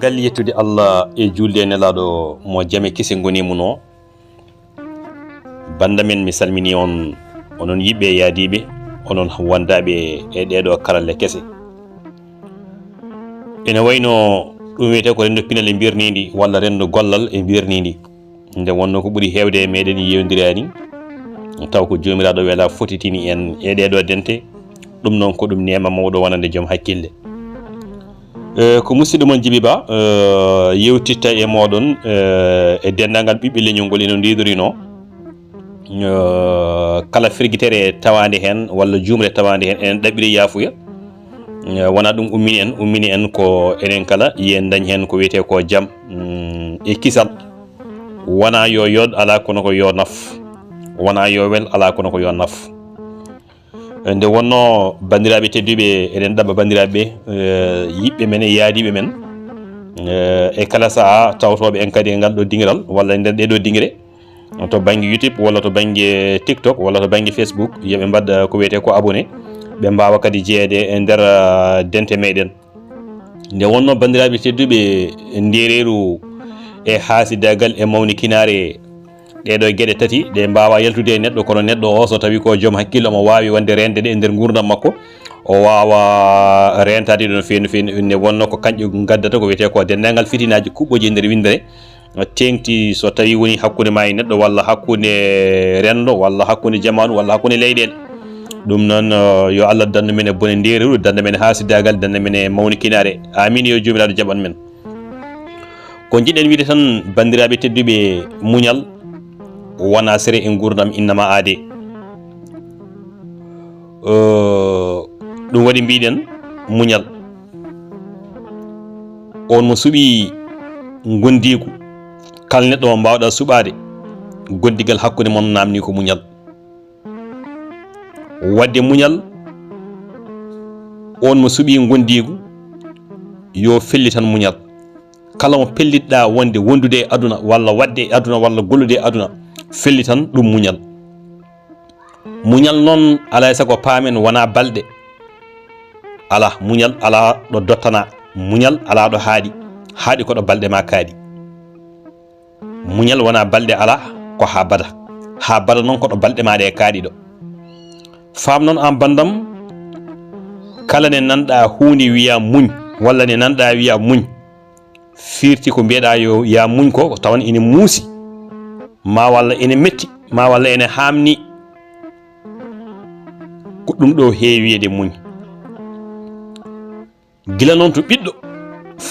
caggal yettude Allah e julde nelaɗo mo jame kese goni muno banda men mi salmini on onon yiɓɓe yaadiɓe onon wandaɓe e ɗeɗo karalle kese ene wayno ɗum wiyete ko rendo pinal e birnidi walla rendo gollal e birnidi nde wonno ko ɓuuri hewde e meɗen yewdirani taw ko jomiraɗo weela fotitini en e ɗeɗo dente ɗum noon ko ɗum nema mawɗo wonande joom hakkille ko musidɗo mon Djiby Ba yewtitta e moɗon e dendagal ɓiɓɓe leñol ngol eno didorino kala firguitere tawade hen walla jumre tawade hen enen ɗaɓɓiri yafuya wona ɗum ummini en ko enen kala yen dañ hen ko wiyete ko jaam e kisal wona yo yod ala kono ko yo naf wona yo wel ala kono ko yo naf nde wonno bandiraɓe tedduɓe eɗen ɗaɓɓa bandiraɓe yiɓɓe men e yaadiɓe men e kala saaha tawtoɓe en kadi e ngal ɗo dingiral walla e nder ɗeɗo dingre to banggue YouTube walla to banggue TikTok walla to banggue Facebook yooɓe mbadda ko wiyete ko abonné ɓe mbawa kadi jeeyede e nder dente meɗen nde wonno bandiraɓe tedduɓe ndereru e haasidagal e mawnikinare ɗeɗo gueɗe tati ɗe mbawa yaltude e neɗɗo kono neɗɗo o so tawi ko joom hakkille omo wawi wonde rende ɗe e nder gurdam makko o wawa rentade ɗo no fewi no fewi ne wonno ko kanƴe gaddata ko wiyete ko dendagal fitinaji kuɓɓoji e nder windere tengti so tawi woni hakkude ma e neɗɗo walla hakkude rendo walla hakkude jamanu walla hakkude leyɗele ɗum noon yo Allah dandu men e bone ndereru danda men e haasidagal danda men e mawnikinare amin yo jomiraɗo jaɓan men ko jiɗen wiide tan bandiraɓe tedduɓe muñal wona sere e gurdam innama aade ɗum waɗi mbiɗen muñal on mo suuɓi gondigu kala neɗɗo mo mbawɗa suɓade gondigal hakkude mon namni ko muñal wadde muñal on mo suuɓi gondigu yo felli tan muñal kala mo pellitɗa wondude e aduna walla wadde e aduna walla gollude e aduna felli tan ɗum muñal muñal noon alay sago paamen wona balɗe ala muñal ala ɗo dottana muñal ala ɗo haaɗi ko ɗo balɗe ma kaaɗi muñal wona balɗe ala ko ha bada noon ko ɗo balɗe maɗe e kaaɗi ɗo faam noon an bandam kala ne nanɗa hunde wiya muñ walla ne nanɗa wiya muñ firti ko mbiyeɗa yo ya muñ ko tawan ene muusi ma walla ene metti ma walla ene hamni ko ɗum ɗo heewi wiyede muñ gila noon to ɓiɗɗo